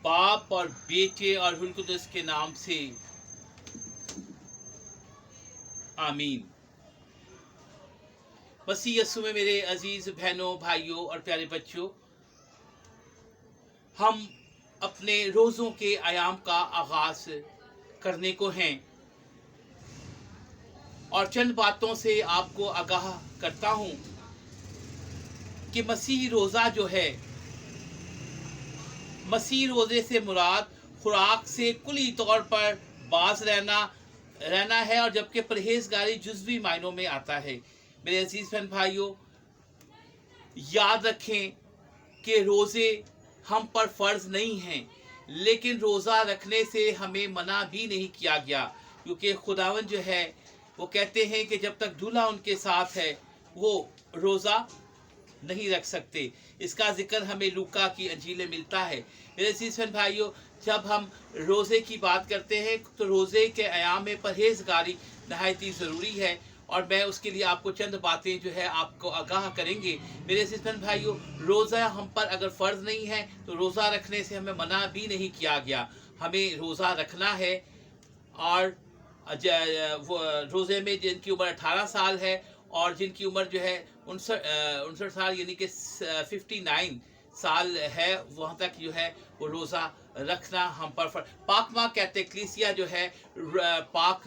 बाप और बेटे और रूह कुदस के नाम से आमीन। मसीह यीशु में मेरे अजीज बहनों, भाइयों और प्यारे बच्चों, हम अपने रोज़ों के आयाम का आगाज करने को हैं और चंद बातों से आपको आगाह करता हूं कि मसीही रोज़ा जो है, मसीही रोज़े से मुराद खुराक से कुली तौर पर बाज रहना है, और जबकि परहेजगारी जुज़वी मायनों में आता है। मेरे अजीज बहन भाइयों, याद रखें कि रोज़े हम पर फ़र्ज नहीं हैं, लेकिन रोज़ा रखने से हमें मना भी नहीं किया गया, क्योंकि खुदावंद जो है वो कहते हैं कि जब तक दूल्हा उनके साथ है वो रोज़ा नहीं रख सकते। इसका जिक्र हमें लूका की अंजील में मिलता है। मेरे अजीज भाइयों, जब हम रोज़े की बात करते हैं तो रोज़े के आयाम में परहेजगारी नहायत ही ज़रूरी है, और मैं उसके लिए आपको चंद बातें जो है आपको आगाह करेंगे। मेरे अजीज भाइयों, रोज़ा हम पर अगर फ़र्ज़ नहीं है तो रोज़ा रखने से हमें मना भी नहीं किया गया। हमें रोज़ा रखना है, और रोज़े में जिनकी उम्र 18 साल है और जिनकी उम्र जो है 59 साल यानी कि 59 साल है, वहाँ तक जो है वो रोज़ा रखना हम पर पाक माँ कहते कलीसिया जो है पाक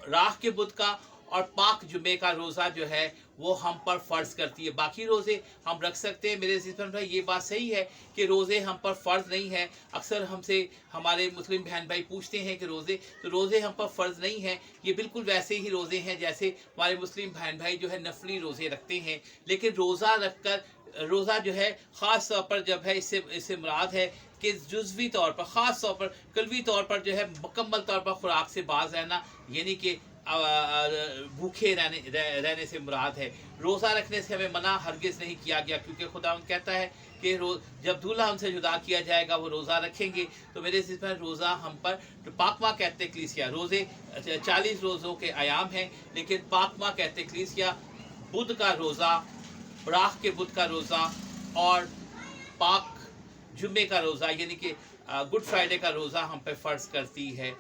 राख के बुत का और पाक जुमे का रोज़ा जो है वो हम पर फ़र्ज़ करती है। बाकी रोज़े हम रख सकते हैं। मेरे अज़ीज़ भाई, ये बात सही है कि रोज़े हम पर फ़र्ज़ नहीं है। अक्सर हमसे हमारे मुस्लिम बहन भाई पूछते हैं कि रोज़े हम पर फ़र्ज़ नहीं है। ये बिल्कुल वैसे ही रोज़े हैं जैसे हमारे मुस्लिम बहन भाई जो है नफली रोज़े रखते हैं, लेकिन रोज़ा रखकर रोज़ा जो है ख़ास तौर पर जब है इससे मुराद है कि जुज़वी तौर पर, ख़ास तौर पर कल्वी तौर पर जो है मुकम्मल तौर पर खुराक से बाज रहना, यानी कि भूखे रहने से मुराद है। रोज़ा रखने से हमें मना हरगिज़ नहीं किया गया, क्योंकि खुदा कहता है कि जब दूल्हा हमसे जुदा किया जाएगा वो रोज़ा रखेंगे। तो मेरे सिर्फ रोज़ा हम पर, तो पाकमा कहते कलीसिया रोज़े 40 रोज़ों के आयाम हैं, लेकिन पाकमा कहते कलीसिया बुध का रोज़ा, राख के बुध का रोज़ा और पाक जुम्मे का रोज़ा यानी कि गुड फ्राइडे का रोज़ा हम पे फ़र्ज़ करती है।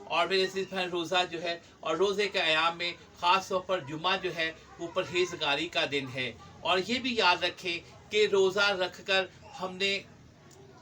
और मेरे सिर्फ रोज़ा जो है, और रोज़े के आयाम में ख़ास तौर पर जुम्मा जो है वो परहेजगारी का दिन है। और ये भी याद रखें कि रोज़ा रख कर हमने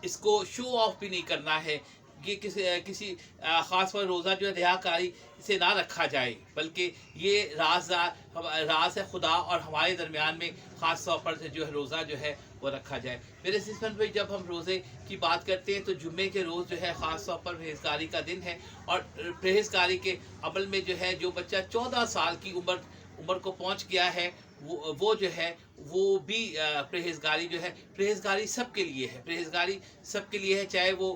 इसको शो ऑफ भी नहीं करना है कि किसी ख़ास पर रोज़ा जो है रियाकारी से ना रखा जाए, बल्कि ये राज है खुदा और हमारे दरमियान में ख़ास तौर पर जो है रोज़ा जो है वो रखा जाए। मेरे सिस्टम भाई, जब हम रोज़े की बात करते हैं तो जुम्मे के रोज़ जो है ख़ास तौर पर परहेजगारी का दिन है, और परहेजगारी के अमल में जो है जो बच्चा 14 साल की उम्र को पहुंच गया है वो जो है वो भी परहेजगारी जो है, परहेजगारी सबके लिए है, परहेजगारी सबके लिए है, चाहे वो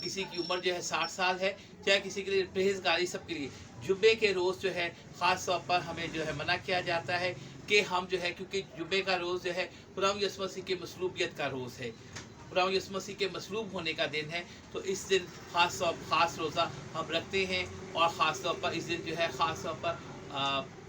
किसी की उम्र जो है 60 साल है, चाहे किसी के लिए, परहेजगारी सबके लिए। जुम्मे के रोज़ जो है ख़ास तौर पर हमें जो है मना किया जाता है कि हम जो है, क्योंकि जुम्मे का रोज़ जो है खुदा यीशु मसीह की मसलूबियत का रोज़ है, खुदा यीशु मसीह के मसलूब होने का दिन है। तो इस दिन ख़ास रोज़ा हम रखते हैं, और ख़ास तौर पर इस दिन जो है ख़ास तौर पर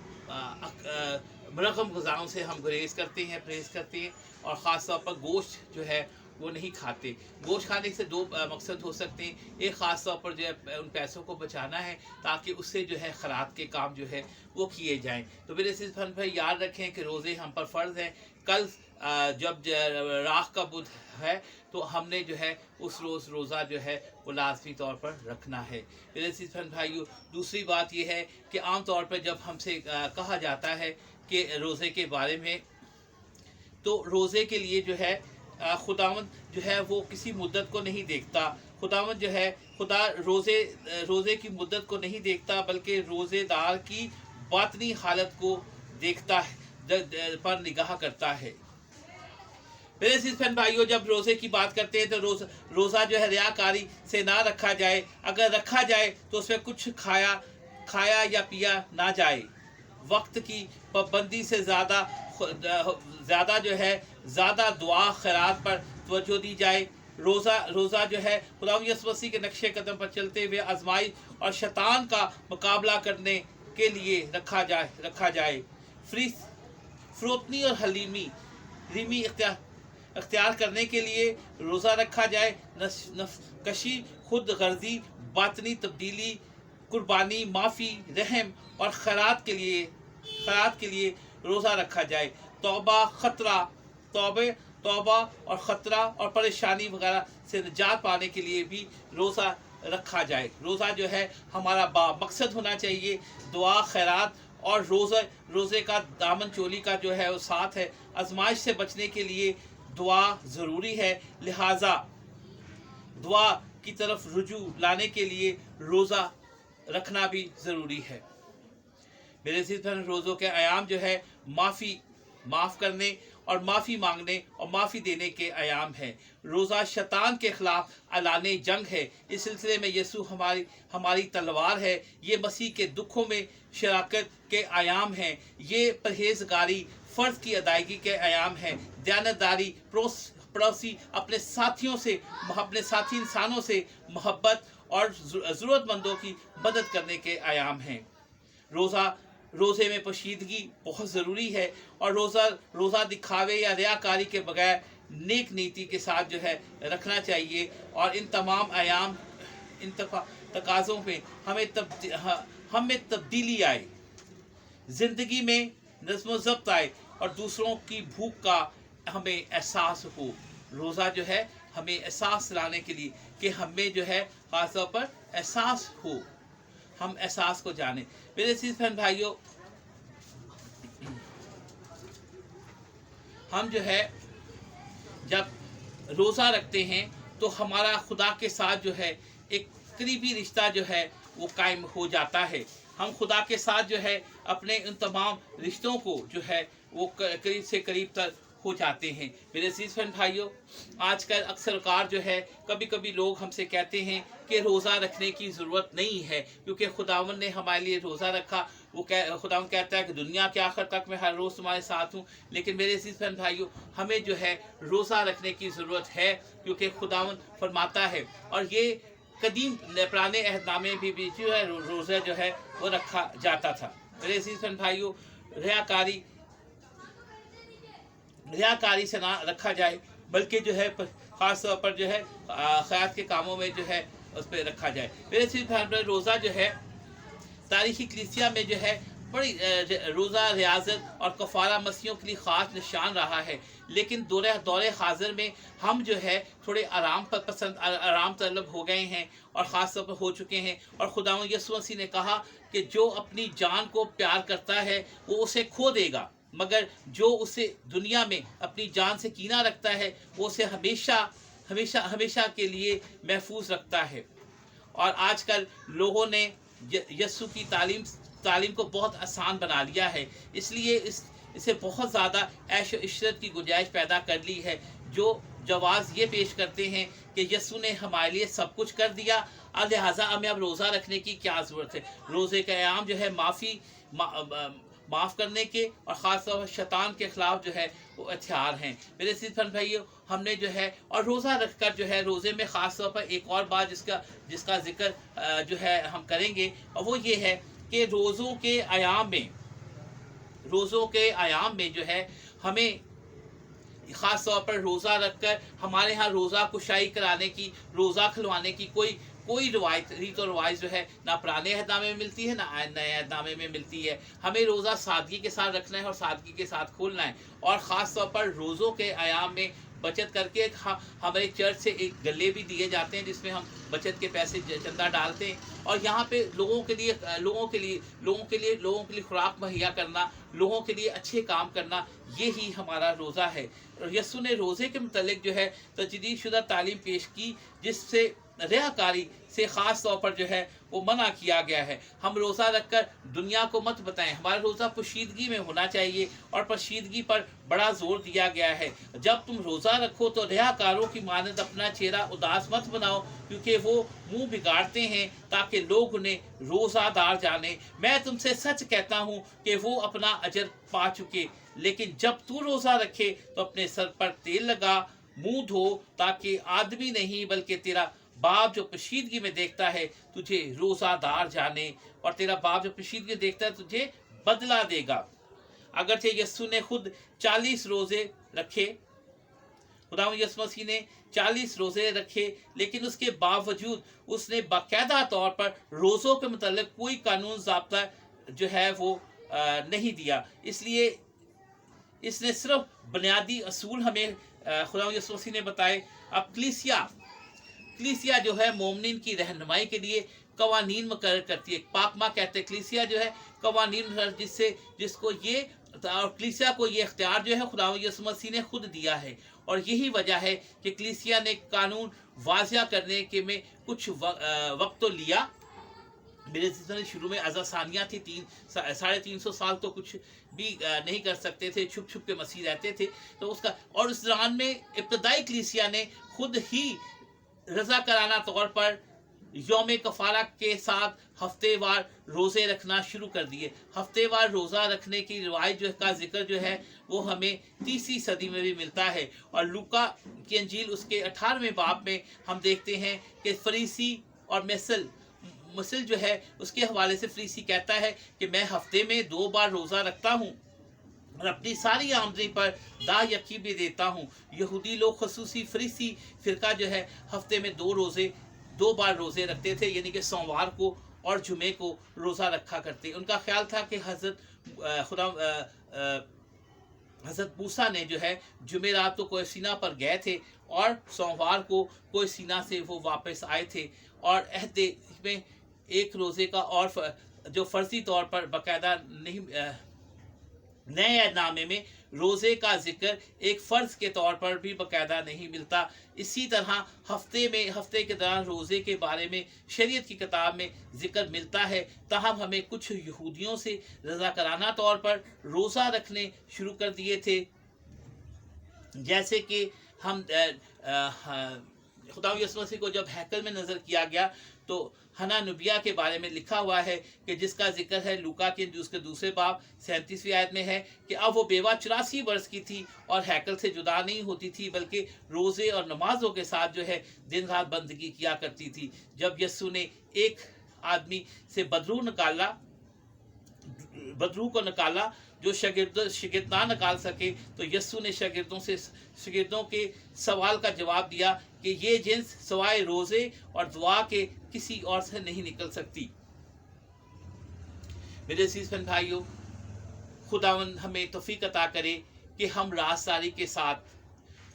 मुरग़म ग़िज़ाओं से हम गुरेज़ करते हैं, परहेज़ करते हैं, और ख़ास तौर पर गोश्त जो है वो नहीं खाते। गोश्त खाने से दो मकसद हो सकते हैं। एक ख़ास तौर पर जो है उन पैसों को बचाना है ताकि उससे जो है खैरात के काम जो है वो किए जाएं। तो मेरे सिर्फ भाई याद रखें कि रोज़े हम पर फ़र्ज़ हैं। कल जब राख का बुध है तो हमने जो है उस रोज़ रोज़ा जो है वो लाजमी तौर पर रखना है। मेरे सिर्फ भाइयों, दूसरी बात यह है कि आम तौर पर जब हमसे कहा जाता है कि रोज़े के बारे में, तो रोज़े के लिए जो है खुदावंद जो है वो किसी मुद्दत को नहीं देखता। खुदावंद जो है खुदा रोज़े की मुद्दत को नहीं देखता, बल्कि रोज़ेदार की बातनी हालत को देखता है, पर निगाह करता है। मेरे सिर्फ भाइयों, जब रोज़े की बात करते हैं तो रोज़ा जो है रियाकारी से ना रखा जाए। अगर रखा जाए तो उसमें कुछ खाया या पिया ना जाए। वक्त की पाबंदी से ज़्यादा जो है ज़्यादा दुआ खैरात पर तवज्जो दी जाए। रोज़ा जो है खुदा यीशु मसीह के नक्शे कदम पर चलते हुए आजमाई और शैतान का मुकाबला करने के लिए रखा जाए। फ़रोतनी और हलीमी अख्तियार करने के लिए रोज़ा रखा जाए। नफकशी, खुद गर्जी, बातनी तब्दीली, कुर्बानी, माफ़ी, रहम और खैरात के लिए रोज़ा रखा जाए। तौबा, ख़तरा, तौबा और ख़तरा और परेशानी वगैरह से निजात पाने के लिए भी रोज़ा रखा जाए। रोज़ा जो है हमारा मकसद होना चाहिए, दुआ, खैरात और रोज़े का दामन चोली का जो है वो साथ है। आजमाइश से बचने के लिए दुआ ज़रूरी है, लिहाजा दुआ की तरफ रुजू लाने के लिए रोज़ा रखना भी ज़रूरी है। मेरे सिर्फ रोज़ों के आयाम जो है माफ़ करने और माफ़ी मांगने और माफ़ी देने के आयाम है। रोज़ा शैतान के ख़िलाफ़ अलाने जंग है। इस सिलसिले में यीशु हमारी तलवार है। ये मसीह के दुखों में शराकत के आयाम हैं। ये परहेज़गारी, फ़र्ज़ की अदायगी के आयाम हैं। दयानतदारी, पड़ोसी, अपने साथी इंसानों से मोहब्बत और ज़रूरतमंदों की मदद करने के आयाम हैं। रोज़े में पोशीदगी बहुत ज़रूरी है और रोज़ा दिखावे या रियाकारी के बगैर नेक नीति के साथ जो है रखना चाहिए। और इन तमाम आयाम, इन तकाज़ों पे हमें तब्दीली आए, ज़िंदगी में नज़्म ज़ब्त आए और दूसरों की भूख का हमें एहसास हो। रोज़ा जो है हमें एहसास लाने के लिए कि हमें जो है ख़ास तौर पर एहसास हो, हम एहसास को जाने। मेरे अज़ीज़ बहन भाइयों, हम जो है जब रोज़ा रखते हैं तो हमारा खुदा के साथ जो है एक करीबी रिश्ता जो है वो कायम हो जाता है। हम खुदा के साथ जो है अपने उन तमाम रिश्तों को जो है वो करीब से करीब तक हो जाते हैं। मेरे अज़ीज़ बहन भाइयों, आजकल अक्सर कार जो है कभी कभी लोग हमसे कहते हैं कि रोज़ा रखने की ज़रूरत नहीं है क्योंकि खुदावन ने हमारे लिए रोज़ा रखा। खुदावन कहता है कि दुनिया के आखिर तक मैं हर रोज़ तुम्हारे साथ हूँ। लेकिन मेरे अज़ीज़ बहन भाइयों, हमें जो है रोज़ा रखने की ज़रूरत है क्योंकि खुदावन फरमाता है, और ये कदीम पुराने अहदनामे भी जो है रोज़ा जो है वो रखा जाता था। मेरे अज़ीज़ बहन भाइयों, रियाकारी से ना रखा जाए बल्कि जो है ख़ास तौर पर जो है खैरात के कामों में जो है उस पर रखा जाए। मेरे सिर्फ रोज़ा जो है तारीख़ी कलीसिया में जो है बड़ी रोज़ा रियाजत और कफ़ारा मसीहों के लिए ख़ास निशान रहा है। लेकिन दौरे हाज़िर में हम जो है थोड़े आराम तलब हो गए हैं और ख़ास तौर पर हो चुके हैं। और खुदावंद यीशु मसीह ने कहा कि जो अपनी जान को प्यार करता है वो उसे खो देगा, मगर जो उसे दुनिया में अपनी जान से कीना रखता है वो उसे हमेशा के लिए महफूज रखता है। और आजकल लोगों ने यीशु की तालीम को बहुत आसान बना लिया है, इसलिए इसे बहुत ज़्यादा ऐश व इशरत की गुंजाइश पैदा कर ली है, जो जवाज़ ये पेश करते हैं कि यीशु ने हमारे लिए सब कुछ कर दिया, लिहाजा हमें अब रोज़ा रखने की क्या ज़रूरत है। रोज़े का आयाम जो है माफ़ करने के और ख़ास तौर पर शैतान के ख़िलाफ़ जो है वो हथियार हैं। मेरे सिर्फ भाइयों, हमने जो है और रोज़ा रखकर जो है रोज़े में ख़ास तौर पर एक और बात जिसका ज़िक्र जो है हम करेंगे, और वो ये है कि रोज़ों के आयाम में जो है हमें ख़ास तौर पर रोज़ा रखकर हमारे यहाँ रोज़ा कुशाई कराने की, रोज़ा खुलवाने की कोई रीत और रवायत जो है ना पुराने अहदनामे में मिलती है ना नए अहदनामे में मिलती है। हमें रोज़ा सादगी के साथ रखना है और सादगी के साथ खोलना है। और ख़ास तौर पर रोज़ों के आयाम में बचत करके हमारे चर्च से एक गले भी दिए जाते हैं जिसमें हम बचत के पैसे चंदा डालते हैं। और यहाँ पे लोगों के लिए खुराक मुहैया करना, लोगों के लिए अच्छे काम करना, ये ही हमारा रोज़ा है। यीशु ने रोज़े के मुतल्लिक़ जो है तजदीद शुदा तालीम पेश की जिससे रियाकारी से ख़ास तौर पर जो है वो मना किया गया है। हम रोज़ा रखकर दुनिया को मत बताएं, हमारा रोज़ा पोशीदगी में होना चाहिए और पोशीदगी पर बड़ा ज़ोर दिया गया है। जब तुम रोज़ा रखो तो रियाकारों की मानद अपना चेहरा उदास मत बनाओ, क्योंकि वो मुंह बिगाड़ते हैं ताकि लोग उन्हें रोज़ादार जाने। मैं तुमसे सच कहता हूँ कि वो अपना अजर पा चुके। लेकिन जब तू रोज़ा रखे तो अपने सर पर तेल लगा, मुँह धो, ताकि आदमी नहीं बल्कि तेरा बाप जो पोशीदगी में देखता है तुझे रोज़ादार जाने, और तेरा बाप जो पोशीदगी में देखता है तुझे बदला देगा। अगरचे यीशु ने खुद 40 रोज़े रखे खुदावंद यीशु मसीह ने 40 रोजे रखे, लेकिन उसके बावजूद उसने बाकायदा तौर पर रोज़ों के मतलब कोई कानून ज़ाब्ता जो है वो नहीं दिया। इसलिए इसने सिर्फ बुनियादी असूल हमें खुदावंद यीशु मसीह ने बताए। अब कलीसिया जो है मोमिन की रहनुमाई के लिए कवानीन मुकर्रर करती है। पाकमा कहते हैं कलीसिया जो है कवानीन जिसको ये और कलीसिया को ये इख्तियार जो है खुदावंद यीशु मसीह ने खुद दिया है, और यही वजह है कि कलीसिया ने कानून वाज़िया करने के में कुछ वक्त तो लिया। मेरे शुरू में अज़ासानियाँ थी, 350 साल तो कुछ भी नहीं कर सकते थे, छुप छुप के मसीह रहते थे। तो उसका और उस दौरान में इब्तदाई कलीसिया ने खुद ही रज़ा कराना तौर पर यौम कफ़ारा के साथ हफ्तेवार रोज़े रखना शुरू कर दिए। हफ्तेवार रोज़ा रखने की रिवायत जो का जिक्र जो है वो हमें 3वीं सदी में भी मिलता है, और लूका की अंजील उसके 18वें बाब में हम देखते हैं कि फरीसी और मुसल जो है उसके हवाले से फरीसी कहता है कि मैं हफ्ते में 2 बार रोज़ा रखता हूँ और अपनी सारी आमदनी पर दा यकी भी देता हूँ। यहूदी लोग खसूसी फरीसी फ़िरका जो है हफ्ते में 2 बार रोज़े रखते थे, यानी कि सोमवार को और जुमे को रोज़ा रखा करते। उनका ख्याल था कि हज़रत मूसा ने जो है जुमेरात को कोई सीना पर गए थे और सोमवार को कोई सीना से वो वापस आए थे, और अहद में एक रोज़े का और जो फ़र्ज़ी तौर पर बाकायदा नहीं नए नामे में रोज़े का जिक्र एक फ़र्ज़ के तौर पर भी बाकायदा नहीं मिलता। इसी तरह हफ्ते के दौरान रोज़े के बारे में शरीयत की किताब में जिक्र मिलता है, ताहम हमें कुछ यहूदियों से रज़ाकाराना तौर पर रोज़ा रखने शुरू कर दिए थे। जैसे कि हम खुदावंद यीशु मसीह को जब हैकल में नज़र किया गया तो हना नुबिया के बारे में लिखा हुआ है कि जिसका जिक्र है लूका के उसके दूसरे बाब 37वीं आयत में है कि अब वो बेवा 84 वर्ष की थी और हैकल से जुदा नहीं होती थी, बल्कि रोज़े और नमाजों के साथ जो है दिन रात बंदगी किया करती थी। जब यस्सु ने एक आदमी से बदरू को निकाला जो शागिर्द ना निकाल सके, तो यस्सु ने शागिर्दों के सवाल का जवाब दिया कि ये जिन्स सवाए रोज़े और दुआ के किसी और से नहीं निकल सकती। मेरे अज़ीज़ भाइयों, खुदावंद हमें तौफीक अता करे कि हम राज़दारी के साथ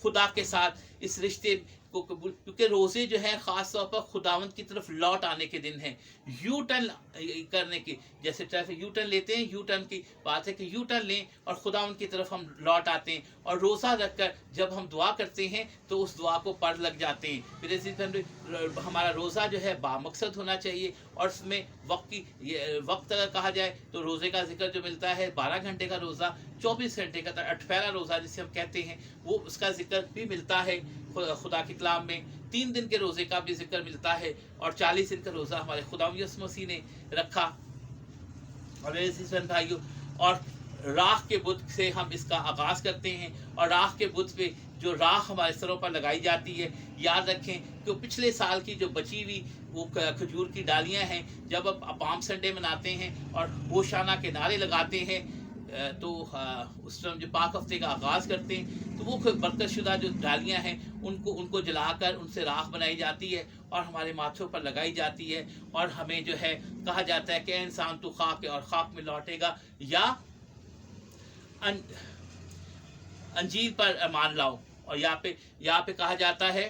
खुदा के साथ इस रिश्ते को कबूल, क्योंकि रोज़े जो है ख़ास तौर पर खुदावंद की तरफ लौट आने के दिन हैं, यू टर्न करने की, जैसे ट्रैफिक यू टर्न लेते हैं, यू टर्न की बात है कि यू टर्न लें और खुदावंद की तरफ हम लौट आते हैं। और रोज़ा रखकर जब हम दुआ करते हैं तो उस दुआ को पढ़ लग जाते हैं। फिर हमारा रोज़ा जो है बामकसद होना चाहिए, और उसमें वक्त अगर कहा जाए तो रोज़े का जिक्र जो मिलता है 12 घंटे का रोज़ा, 24 घंटे का अठफैला रोज़ा जिसे हम कहते हैं, वो उसका जिक्र भी मिलता है खुदा के कलाम में। 3 दिन के रोज़े का भी जिक्र मिलता है, और 40 दिन का रोज़ा हमारे खुदावंद यीशु मसीह ने रखा। और मेरे अज़ीज़ भाइयों, और राख के बुत से हम इसका आगाज़ करते हैं, और राख के बुत पे जो राख हमारे सरों पर लगाई जाती है, याद रखें कि पिछले साल की जो बची हुई वो खजूर की डालियां हैं, जब आप पाम संडे मनाते हैं और होशाना के नारे लगाते हैं, तो उस टाइम जो पाक हफ्ते का आगाज़ करते हैं, तो वो बरकत शुदा जो डालियाँ हैं उनको जलाकर उनसे राख बनाई जाती है और हमारे माथों पर लगाई जाती है, और हमें जो है कहा जाता है कि इंसान तो खाक है और खाक में लौटेगा, या अंजीर पर ईमान लाओ। और यहाँ पे कहा जाता है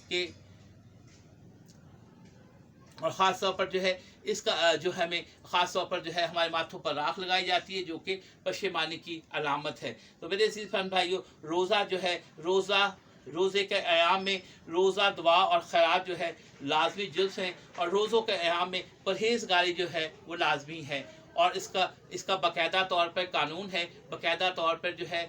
कि और ख़ास तौर पर जो है इसका जो हमें ख़ास तौर पर जो है हमारे माथों पर राख लगाई जाती है, जो कि पशेमानी की अलामत है। तो मेरे अज़ीज़ भाइयों, रोज़ा जो है रोज़े के अयाम में रोज़ा, दुआ और खैरात जो है लाजमी जुज़ हैं, और रोज़ों के अयाम में परहेज़गारी जो है वो लाजमी है, और इसका बाकायदा तौर पर कानून है, बाकायदा तौर पर जो है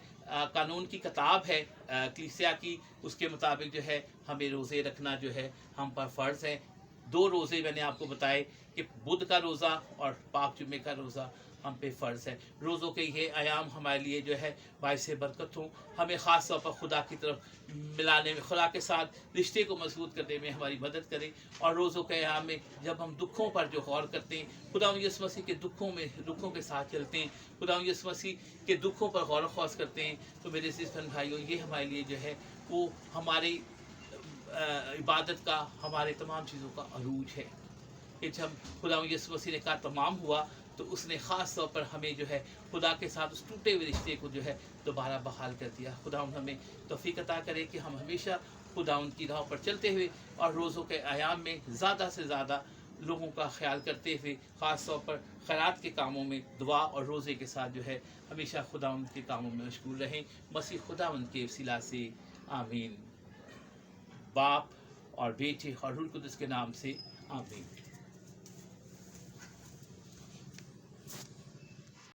कानून की किताब है कलीसिया की, उसके मुताबिक जो है हमें रोज़े रखना जो है हम पर फ़र्ज़ है। 2 रोज़े मैंने आपको बताए कि बुध का रोज़ा और पाक जुमे का रोज़ा हम पे फ़र्ज़ है। रोज़ों के ये आयाम हमारे लिए जो है बाइस बरकत हों, हमें ख़ास तौर पर खुदा की तरफ मिलाने में, खुदा के साथ रिश्ते को मजबूत करने में हमारी मदद करें। और रोज़ों के आयाम में जब हम दुखों पर जो गौर करते हैं, खुदावंद यीशु मसीह के दुखों के साथ चलते हैं, खुदावंद यीशु मसीह के दुखों पर गौर व ख़ौस करते हैं, तो मेरे अज़ीज़ भाइयों, ये हमारे लिए जो है وہ ہماری عبادت کا، ہمارے تمام چیزوں کا عروج ہے کہ جب خدا یسوع مسیح نے کہا تمام ہوا تو اس نے خاص طور پر ہمیں جو ہے خدا کے ساتھ اس ٹوٹے ہوئے رشتے کو جو ہے دوبارہ بحال کر دیا. خدا ہمیں توفیق عطا کرے کہ ہم ہمیشہ خدا ان کی راہوں پر چلتے ہوئے اور روزوں کے ایام میں زیادہ سے زیادہ لوگوں کا خیال کرتے ہوئے خاص طور پر خیرات کے کاموں میں دعا اور روزے کے ساتھ جو ہے ہمیشہ خدا ان کے کاموں میں مشغول رہیں. مسیح خدا ان کے وسیلہ سے آمین. باپ اور بیٹے اور روح القدس کے نام سے آمین.